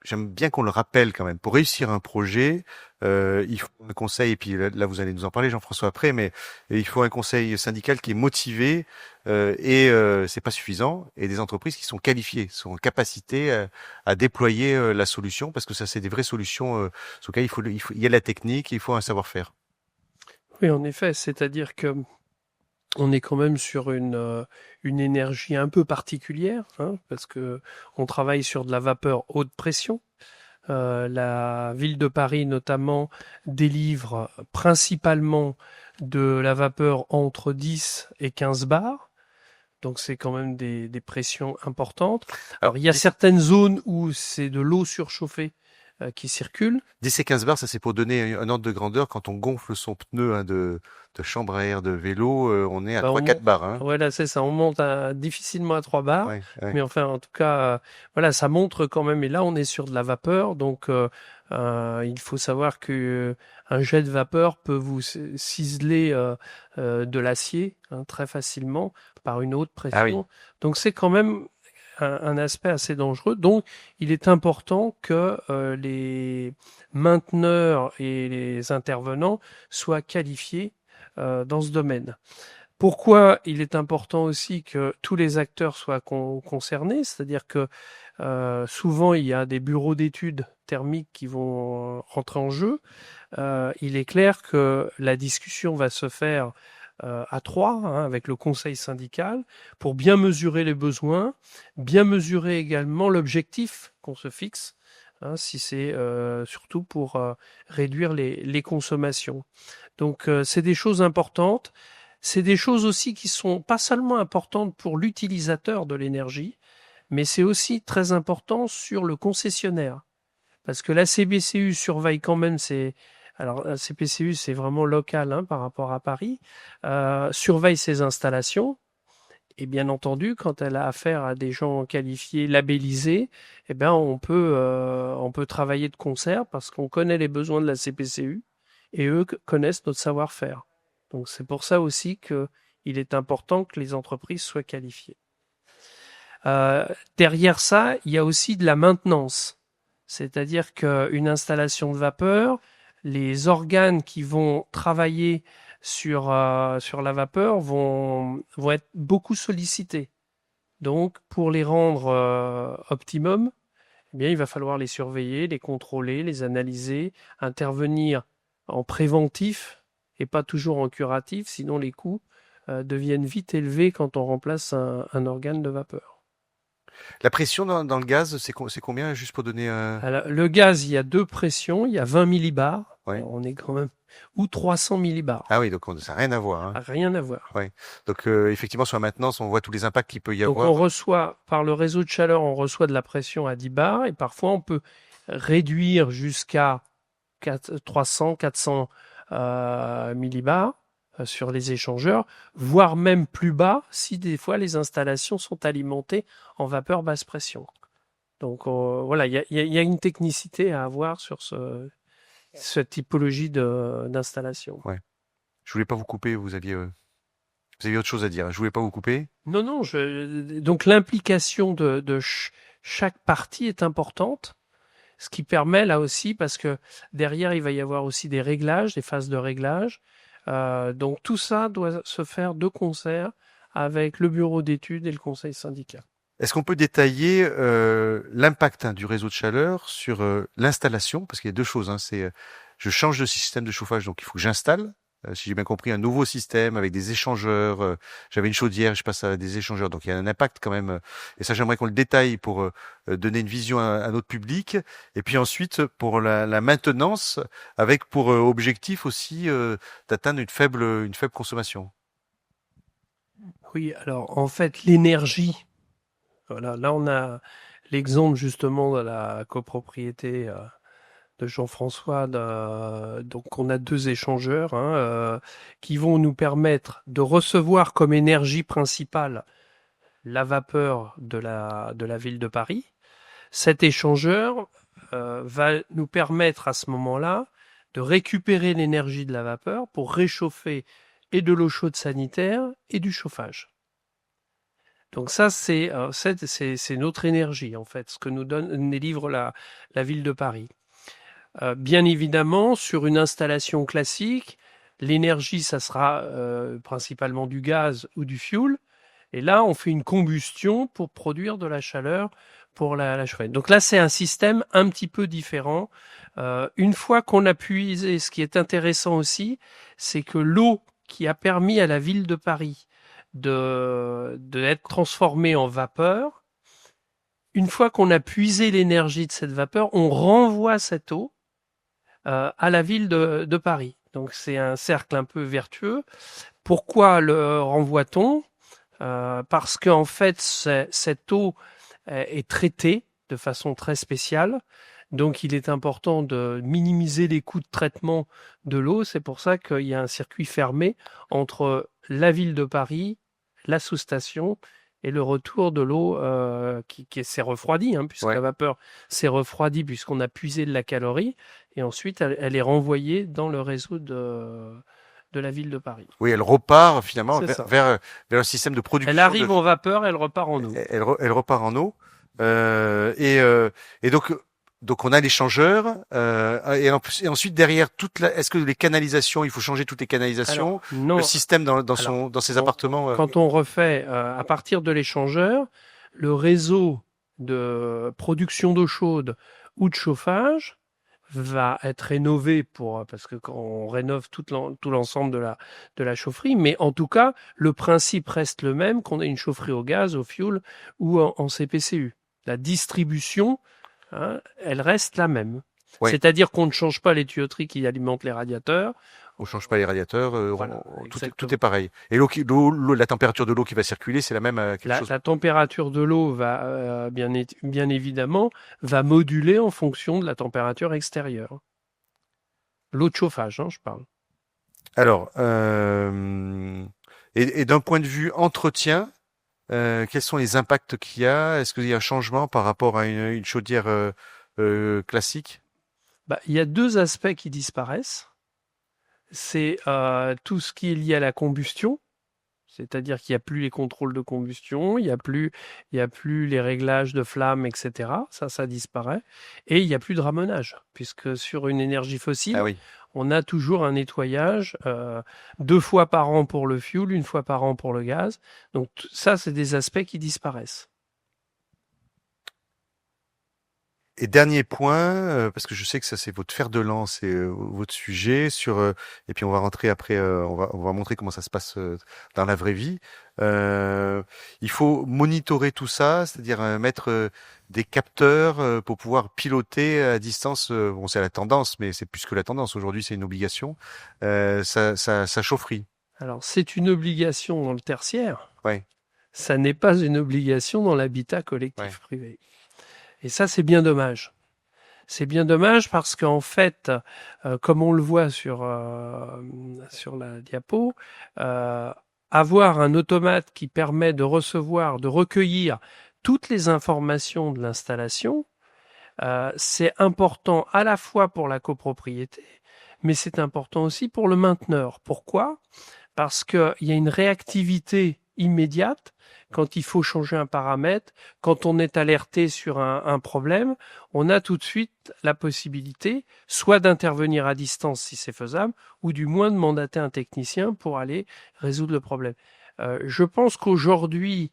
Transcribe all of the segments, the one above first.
j'aime bien qu'on le rappelle quand même. Pour réussir un projet, il faut un conseil, et puis là, vous allez nous en parler, Jean-François, après, mais il faut un conseil syndical qui est motivé, c'est pas suffisant, et des entreprises qui sont qualifiées, sont en capacité à déployer la solution, parce que ça, c'est des vraies solutions sur lesquelles il y a la technique, il faut un savoir-faire. Oui, en effet, c'est-à-dire que on est quand même sur une énergie un peu particulière, hein, parce que on travaille sur de la vapeur haute pression. La ville de Paris, notamment, délivre principalement de la vapeur entre 10 et 15 bars. Donc, c'est quand même des pressions importantes. Alors, Alors, il y a certaines zones où c'est de l'eau surchauffée qui circule. 10 et 15 bars, ça c'est pour donner un ordre de grandeur. Quand on gonfle son pneu de chambre à air de vélo, on est à Bah, on 3-4 monte, bars. Hein. voilà, c'est ça. On monte difficilement à 3 bars. Ouais, ouais. Mais enfin, en tout cas, voilà, ça montre quand même. Et là, on est sur de la vapeur. Donc, il faut savoir que un jet de vapeur peut vous ciseler de l'acier, hein, très facilement par une haute Ah oui. pression. Donc, c'est quand même un aspect assez dangereux. Donc, il est important que les mainteneurs et les intervenants soient qualifiés dans ce domaine. Pourquoi il est important aussi que tous les acteurs soient concernés, c'est-à-dire que souvent il y a des bureaux d'études thermiques qui vont rentrer en jeu. Il est clair que la discussion va se faire à trois, hein, avec le conseil syndical, pour bien mesurer les besoins, bien mesurer également l'objectif qu'on se fixe, hein, si c'est surtout pour réduire les consommations. Donc c'est des choses importantes. C'est des choses aussi qui sont pas seulement importantes pour l'utilisateur de l'énergie, mais c'est aussi très important sur le concessionnaire. Parce que la CBCU surveille quand même alors la CPCU c'est vraiment local, hein, par rapport à Paris, surveille ses installations. Et bien entendu, quand elle a affaire à des gens qualifiés, labellisés, eh ben on peut travailler de concert parce qu'on connaît les besoins de la CPCU et eux connaissent notre savoir-faire. Donc c'est pour ça aussi que il est important que les entreprises soient qualifiées. Derrière ça, il y a aussi de la maintenance. C'est-à-dire qu'une installation de vapeur, les organes qui vont travailler sur la vapeur vont être beaucoup sollicités. Donc, pour les rendre optimum, eh bien, il va falloir les surveiller, les contrôler, les analyser, intervenir en préventif et pas toujours en curatif, sinon les coûts deviennent vite élevés quand on remplace un organe de vapeur. La pression dans le gaz, c'est combien, juste pour donner Alors, le gaz, il y a deux pressions, il y a 20 millibars, ouais. alors on est quand même, ou 300 millibars, Ah oui, donc ça n'a rien à voir. Hein. rien à voir. Ouais. Donc effectivement, sur la maintenance, on voit tous les impacts qu'il peut y Donc on avoir. reçoit, par le réseau de chaleur, on reçoit de la pression à 10 bars, et parfois on peut réduire jusqu'à 300, 400 millibars sur les échangeurs, voire même plus bas si des fois les installations sont alimentées en vapeur basse pression. Donc voilà, il y a une technicité à avoir sur cette typologie d'installation. Ouais. Je voulais pas vous couper, vous aviez autre chose à dire. Hein. Je voulais pas vous couper. Non, non, donc l'implication de chaque partie est importante, ce qui permet là aussi, parce que derrière, il va y avoir aussi des réglages, des phases de réglage. Donc tout ça doit se faire de concert avec le bureau d'études et le conseil syndical. Est-ce qu'on peut détailler l'impact du réseau de chaleur sur l'installation? Parce qu'il y a deux choses. Hein, je change de système de chauffage, donc il faut que j'installe. Si j'ai bien compris, un nouveau système avec des échangeurs. J'avais une chaudière, je passe à des échangeurs, donc il y a un impact quand même. Et ça, j'aimerais qu'on le détaille pour donner une vision à notre public. Et puis ensuite, pour la maintenance, avec pour objectif aussi d'atteindre une faible consommation. Oui, alors en fait, l'énergie, voilà, là on a l'exemple justement de la copropriété de Jean-François. Donc on a deux échangeurs, hein, qui vont nous permettre de recevoir comme énergie principale la vapeur de la ville de Paris. Cet échangeur va nous permettre à ce moment-là de récupérer l'énergie de la vapeur pour réchauffer et de l'eau chaude sanitaire et du chauffage. Donc ça, c'est notre énergie, en fait, ce que nous délivre la ville de Paris. Bien évidemment, sur une installation classique, l'énergie, ça sera principalement du gaz ou du fioul. Et là, on fait une combustion pour produire de la chaleur pour la chaufferette. Donc là, c'est un système un petit peu différent. Une fois qu'on a puisé, ce qui est intéressant aussi, c'est que l'eau qui a permis à la ville de Paris d'être transformée en vapeur, une fois qu'on a puisé l'énergie de cette vapeur, on renvoie cette eau à la ville de Paris. Donc c'est un cercle un peu vertueux. Pourquoi le renvoie-t-on? Parce qu'en fait, cette eau est traitée de façon très spéciale. Donc il est important de minimiser les coûts de traitement de l'eau. C'est pour ça qu'il y a un circuit fermé entre la ville de Paris, la sous-station et le retour de l'eau qui s'est refroidie, puisque Ouais. la vapeur s'est refroidie puisqu'on a puisé de la calorie. Et ensuite, elle est renvoyée dans le réseau de la ville de Paris. Oui, elle repart finalement C'est ça. vers un système de production. Elle arrive en vapeur, elle repart en eau. Elle repart en eau. Et donc on a l'échangeur. Et ensuite derrière est-ce que les canalisations, il faut changer toutes les canalisations, Alors, non. le système dans ses appartements. Quand on refait à partir de l'échangeur, le réseau de production d'eau chaude ou de chauffage va être rénové parce que quand on rénove tout l'ensemble de la chaufferie, mais en tout cas, le principe reste le même qu'on ait une chaufferie au gaz, au fioul ou en CPCU. La distribution, elle reste la même. Ouais. C'est-à-dire qu'on ne change pas les tuyauteries qui alimentent les radiateurs. On change pas les radiateurs, Voilà, tout est pareil. Et la température de l'eau qui va circuler, c'est la même. La température de l'eau va bien évidemment va moduler en fonction de la température extérieure. L'eau de chauffage, je parle. Alors, et d'un point de vue entretien, quels sont les impacts qu'il y a? Est-ce qu'il y a un changement par rapport à une chaudière classique? Il y a deux aspects qui disparaissent. C'est tout ce qui est lié à la combustion, c'est-à-dire qu'il n'y a plus les contrôles de combustion, il n'y a plus les réglages de flammes, etc. Ça disparaît. Et il n'y a plus de ramonage, puisque sur une énergie fossile, oui. On a toujours un nettoyage 2 fois par an pour le fioul, 1 fois par an pour le gaz. Donc ça, c'est des aspects qui disparaissent. Et dernier point, parce que je sais que ça c'est votre fer de lance et votre sujet et puis on va rentrer après, on va montrer comment ça se passe dans la vraie vie. Il faut monitorer tout ça, c'est-à-dire mettre des capteurs pour pouvoir piloter à distance. Bon, c'est la tendance, mais c'est plus que la tendance. Aujourd'hui, c'est une obligation. Ça chaufferie. Alors c'est une obligation dans le tertiaire. Ouais. Ça n'est pas une obligation dans l'habitat collectif privé. Et ça, c'est bien dommage. C'est bien dommage parce qu'en fait, comme on le voit sur la diapo, avoir un automate qui permet de recevoir, de recueillir toutes les informations de l'installation, c'est important à la fois pour la copropriété, mais c'est important aussi pour le mainteneur. Pourquoi ? Parce qu'il y a une réactivité immédiate quand il faut changer un paramètre, quand on est alerté sur un problème, on a tout de suite la possibilité soit d'intervenir à distance si c'est faisable, ou du moins de mandater un technicien pour aller résoudre le problème. Je pense qu'aujourd'hui,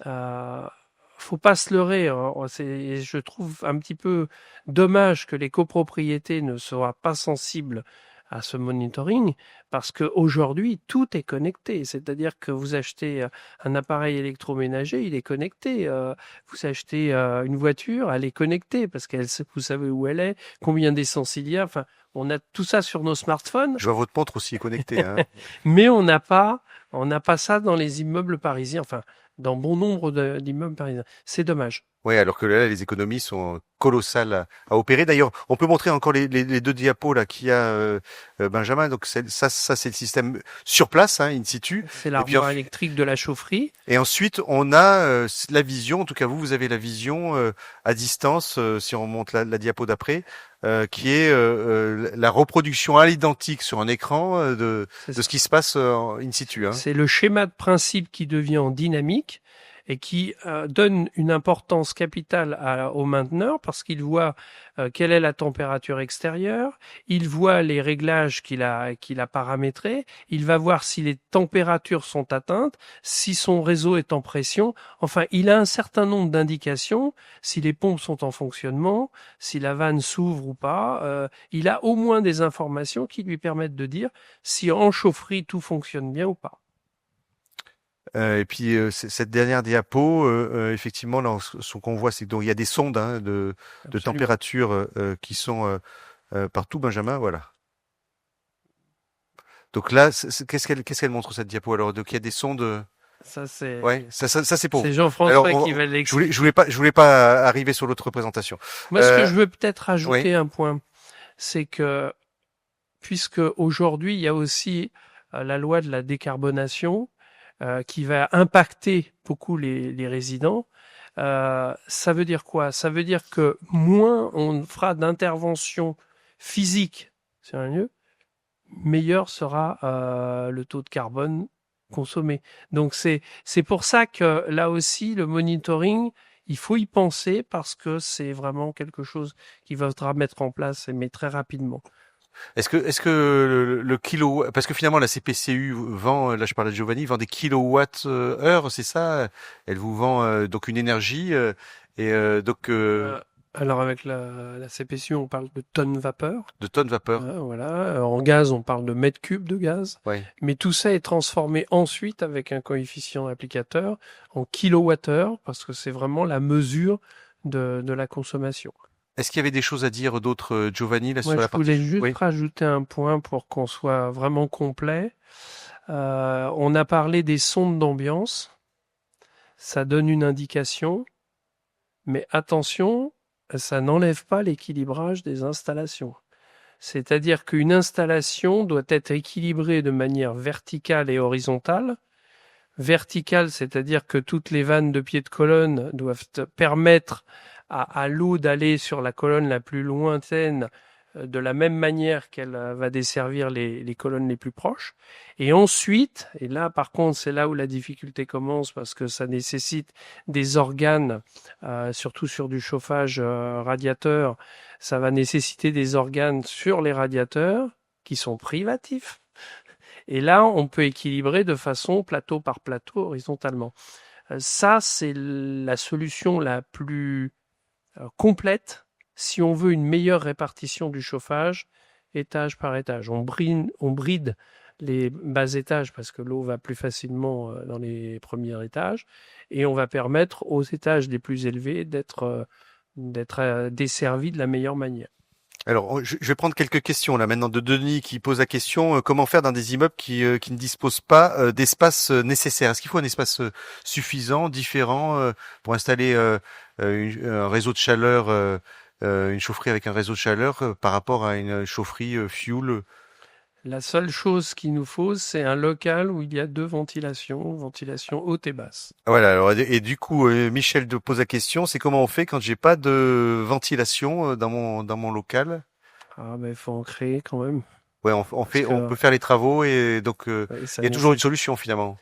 faut pas se leurrer. Je trouve un petit peu dommage que les copropriétés ne soient pas sensibles à ce monitoring, parce qu'aujourd'hui, tout est connecté. C'est-à-dire que vous achetez un appareil électroménager, il est connecté. Vous achetez une voiture, elle est connectée, parce vous savez où elle est, combien d'essence il y a. Enfin, on a tout ça sur nos smartphones. Je vois votre montre aussi est connectée. Mais on n'a pas ça dans les immeubles parisiens. Enfin, dans bon nombre d'immeubles parisiens. C'est dommage. Oui, alors que là, les économies sont colossales à opérer. D'ailleurs, on peut montrer encore les deux diapos là qu'il y a Benjamin. Donc ça c'est le système sur place, in situ. C'est l'armoire électrique de la chaufferie. Et ensuite, on a la vision. En tout cas, vous avez la vision à distance. Si on monte la diapo d'après, qui est la reproduction à l'identique sur un écran de ce qui se passe in situ. C'est le schéma de principe qui devient en dynamique. et qui donne une importance capitale au mainteneur parce qu'il voit quelle est la température extérieure, il voit les réglages qu'il a paramétrés, il va voir si les températures sont atteintes, si son réseau est en pression. Enfin, il a un certain nombre d'indications, si les pompes sont en fonctionnement, si la vanne s'ouvre ou pas. Il a au moins des informations qui lui permettent de dire si en chaufferie tout fonctionne bien ou pas. Et puis cette dernière diapo, effectivement, là, ce qu'on voit, c'est que donc il y a des sondes de Absolument. température qui sont partout, Benjamin. Voilà. Donc là, qu'est-ce qu'elle montre cette diapo alors? Donc il y a des sondes. Ça, c'est, Ouais, ça c'est pour c'est vous. Alors Jean-François qui va l'expliquer. je voulais pas arriver sur l'autre présentation. Moi, ce que Euh, je veux peut-être oui. ajouter un point, c'est que puisque aujourd'hui, il y a aussi la loi de la décarbonation qui va impacter beaucoup les résidents. Ça veut dire quoi? Ça veut dire que moins on fera d'interventions physiques sur un lieu, meilleur sera le taux de carbone consommé. Donc c'est pour ça que là aussi le monitoring, il faut y penser parce que c'est vraiment quelque chose qu'il faudra mettre en place mais très rapidement. Est-ce que le kilo, parce que finalement la CPCU vend, là je parlais de Giovanni, vend des kilowatts heure, c'est ça? Elle vous vend donc une énergie et donc Euh, alors avec la CPCU, on parle de tonnes vapeur. de tonnes vapeur. Voilà. En gaz, on parle de mètres cubes de gaz. Ouais. Mais tout ça est transformé ensuite avec un coefficient applicateur en kilowattheure parce que c'est vraiment la mesure de la consommation. Est-ce qu'il y avait des choses à dire d'autres, Giovanni, là Moi, sur je la partie? voulais juste Oui. rajouter un point pour qu'on soit vraiment complet. On a parlé des sondes d'ambiance. Ça donne une indication, mais attention, ça n'enlève pas l'équilibrage des installations. C'est-à-dire qu'une installation doit être équilibrée de manière verticale et horizontale. Verticale, c'est-à-dire que toutes les vannes de pied de colonne doivent permettre à l'eau d'aller sur la colonne la plus lointaine de la même manière qu'elle va desservir les colonnes les plus proches. Et ensuite, et là par contre c'est là où la difficulté commence parce que ça nécessite des organes, surtout sur du chauffage radiateur, ça va nécessiter des organes sur les radiateurs qui sont privatifs. Et là, on peut équilibrer de façon plateau par plateau horizontalement. Ça, c'est la solution la plus complète si on veut une meilleure répartition du chauffage étage par étage. On bride les bas étages parce que l'eau va plus facilement dans les premiers étages et on va permettre aux étages les plus élevés d'être desservis de la meilleure manière. Alors, je vais prendre quelques questions là maintenant de Denis qui pose la question comment faire dans des immeubles qui ne disposent pas d'espace nécessaire? Est-ce qu'il faut un espace suffisant, différent pour installer un réseau de chaleur, une chaufferie avec un réseau de chaleur par rapport à une chaufferie fuel? La seule chose qu'il nous faut, c'est un local où il y a deux ventilations, ventilation haute et basse. Voilà. Alors, et du coup, Michel te pose la question, c'est comment on fait quand j'ai pas de ventilation dans mon local? Ah, ben, il faut en créer quand même. Ouais, Parce on que peut faire les travaux et donc ça il y a toujours une nécessite. solution finalement.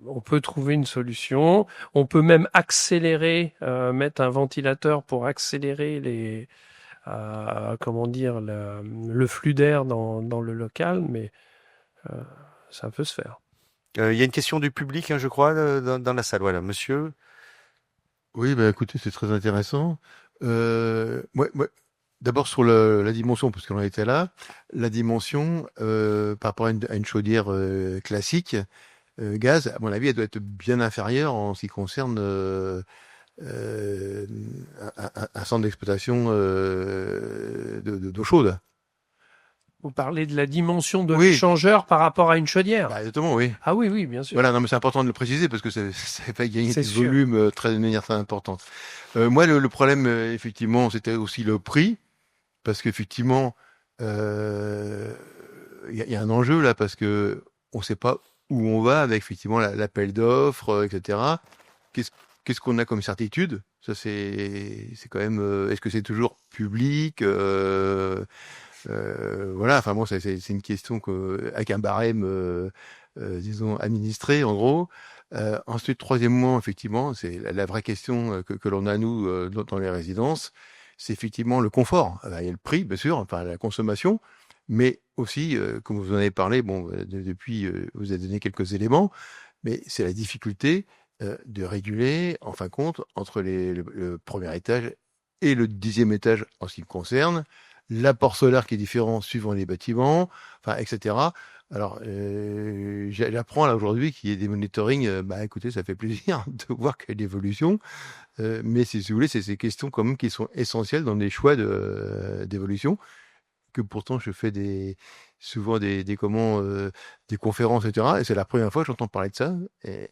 On peut trouver une solution. On peut même accélérer, mettre un ventilateur pour accélérer comment dire, le flux d'air dans le local, mais euh, ça peut se faire. Il y a une question du public, hein, je crois, dans la salle. Voilà, monsieur. Oui, bah écoutez, c'est très intéressant. Ouais, d'abord sur la dimension, parce qu'on en était là, la dimension par rapport à une chaudière classique, gaz, à mon avis, elle doit être bien inférieure en ce qui concerne euh, un centre d'exploitation d'eau chaude. Vous parlez de la dimension de Oui, l'échangeur par rapport à une chaudière. bah, exactement, oui. Ah oui, oui, bien sûr. Voilà, non, mais c'est important de le préciser parce que ça fait gagner C'est du sûr. volume de manière très importante. Moi, le problème, effectivement, c'était aussi le prix. Parce qu'effectivement, euh, il y a un enjeu là, parce que on ne sait pas où on va avec effectivement l'appel d'offres, etc. Qu'est-ce qu'est-ce qu'on a comme certitude? Ça, c'est quand même. Est-ce que c'est toujours public? Voilà. Enfin bon, c'est une question avec un barème disons, administrés, en gros. Ensuite, troisièmement, effectivement, c'est la vraie question que l'on a, nous, dans les résidences, c'est effectivement le confort. Il y a le prix, bien sûr, enfin la consommation, mais aussi, comme vous en avez parlé, bon, depuis, vous avez donné quelques éléments, mais c'est la difficulté de réguler, en fin de compte, entre le premier étage et le 10e étage en ce qui me concerne, l'apport solaire qui est différent suivant les bâtiments, enfin, etc. Alors, j'apprends là aujourd'hui qu'il y a des monitoring. Bah, écoutez, ça fait plaisir de voir qu'il y a de l'évolution, mais si vous voulez, c'est ces questions quand même qui sont essentielles dans les choix d'évolution. Que pourtant je fais souvent des conférences, etc. Et c'est la première fois que j'entends parler de ça. Et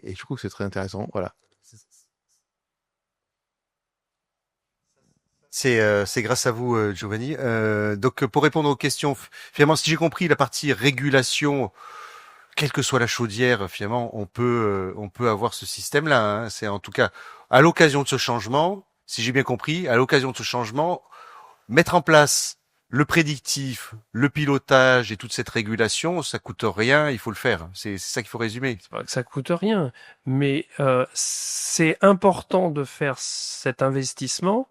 je trouve que c'est très intéressant. Voilà. C'est grâce à vous, Giovanni. Donc, pour répondre aux questions, finalement, si j'ai compris la partie régulation, quelle que soit la chaudière, finalement, on peut avoir ce système-là. Hein. C'est en tout cas à l'occasion de ce changement, si j'ai bien compris, à l'occasion de ce changement, mettre en place le prédictif, le pilotage et toute cette régulation, ça coûte rien, il faut le faire. C'est ça qu'il faut résumer. C'est pas que ça coûte rien, mais c'est important de faire cet investissement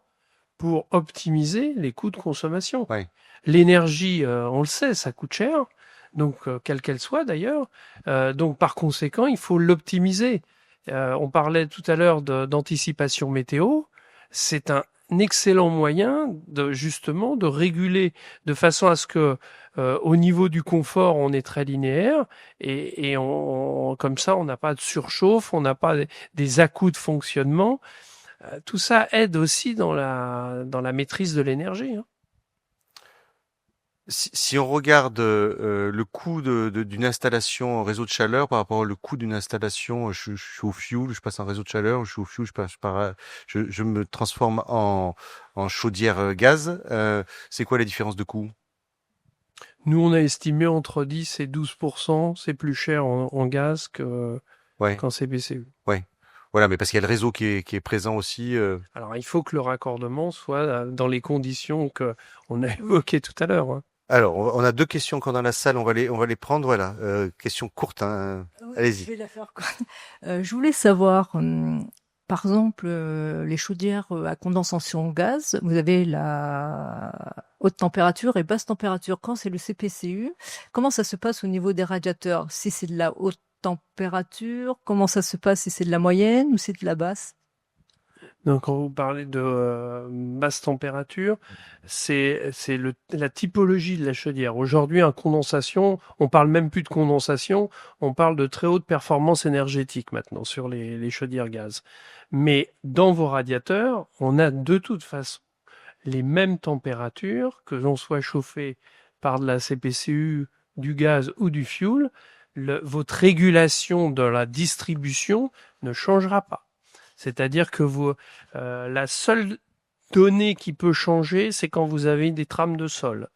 pour optimiser les coûts de consommation. Ouais. L'énergie, on le sait, ça coûte cher, donc quelle qu'elle soit d'ailleurs. Donc par conséquent, il faut l'optimiser. On parlait tout à l'heure d'anticipation météo. C'est un excellent moyen de justement de réguler de façon à ce que au niveau du confort, on est très linéaire et comme ça, on n'a pas de surchauffe, on n'a pas des à-coups de fonctionnement. Tout ça aide aussi dans la maîtrise de l'énergie. Hein. Si on regarde le coût d'une installation en réseau de chaleur par rapport au coût d'une installation, je suis au fioul, je passe en réseau de chaleur, je suis au fioul, je me transforme en chaudière gaz. C'est quoi les différences de coût? Nous, on a estimé entre 10 et 12%, c'est plus cher en gaz Ouais, qu'en CPCU. ouais. Voilà, mais parce qu'il y a le réseau qui est présent aussi. Alors, il faut que le raccordement soit dans les conditions qu'on a évoquées tout à l'heure. Hein. Alors, on a deux questions encore dans la salle, on va les prendre. Voilà, question courte. Hein. Oui, Allez-y. je vais la faire courte. Je voulais savoir, par exemple, les chaudières à condensation gaz, vous avez la haute température et basse température. Quand c'est le CPCU, comment ça se passe au niveau des radiateurs? Si c'est de la haute température, comment ça se passe? Si c'est de la moyenne ou c'est de la basse? Donc, quand vous parlez de basse température, c'est la typologie de la chaudière. Aujourd'hui, en condensation, on parle même plus de condensation, on parle de très haute performance énergétique maintenant sur les chaudières gaz. Mais dans vos radiateurs, on a de toute façon les mêmes températures, que l'on soit chauffé par de la CPCU, du gaz ou du fuel. Votre régulation de la distribution ne changera pas. C'est-à-dire que la seule donnée qui peut changer, c'est quand vous avez des trames de sol.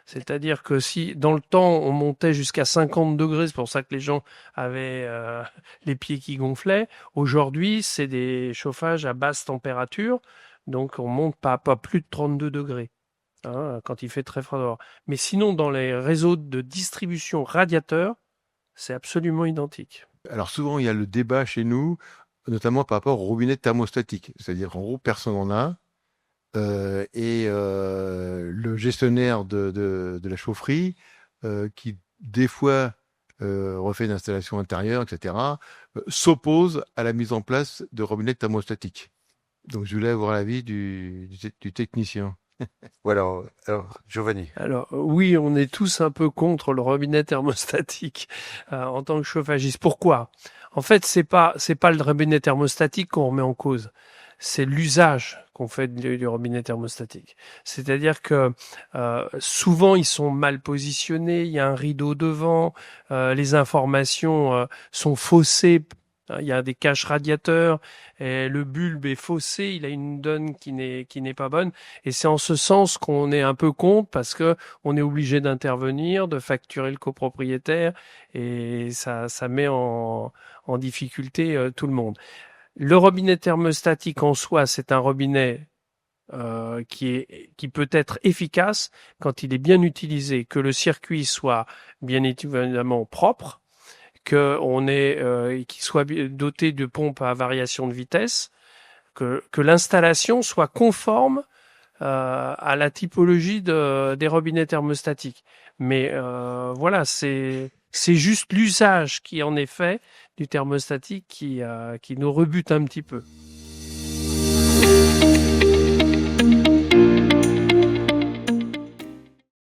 C'est-à-dire que si dans le temps on montait jusqu'à 50 degrés, c'est pour ça que les gens avaient les pieds qui gonflaient. Aujourd'hui, c'est des chauffages à basse température, donc on monte pas plus de 32 degrés hein, quand il fait très froid dehors. Mais sinon, dans les réseaux de distribution radiateurs, c'est absolument identique. Alors souvent, il y a le débat chez nous, notamment par rapport au robinet thermostatique. C'est-à-dire qu'en gros, personne n'en a. Le gestionnaire de la chaufferie, qui des fois refait une installation intérieure, etc., s'oppose à la mise en place de robinets thermostatiques. Donc je voulais avoir l'avis du technicien. Voilà. Alors, Giovanni. Alors oui, on est tous un peu contre le robinet thermostatique en tant que chauffagiste. Pourquoi? En fait, c'est pas le robinet thermostatique qu'on remet en cause. C'est l'usage qu'on fait du robinet thermostatique. C'est-à-dire que souvent ils sont mal positionnés, il y a un rideau devant, les informations sont faussées. Il y a des caches radiateurs, et le bulbe est faussé, il a une donne qui n'est pas bonne. Et c'est en ce sens qu'on est un peu contre parce que on est obligé d'intervenir, de facturer le copropriétaire et ça met en difficulté tout le monde. Le robinet thermostatique en soi, c'est un robinet qui peut être efficace quand il est bien utilisé, que le circuit soit bien évidemment propre, qu'il soit doté de pompes à variation de vitesse, que l'installation soit conforme à la typologie des robinets thermostatiques. Mais voilà, c'est juste l'usage qui en est fait du thermostatique qui nous rebute un petit peu.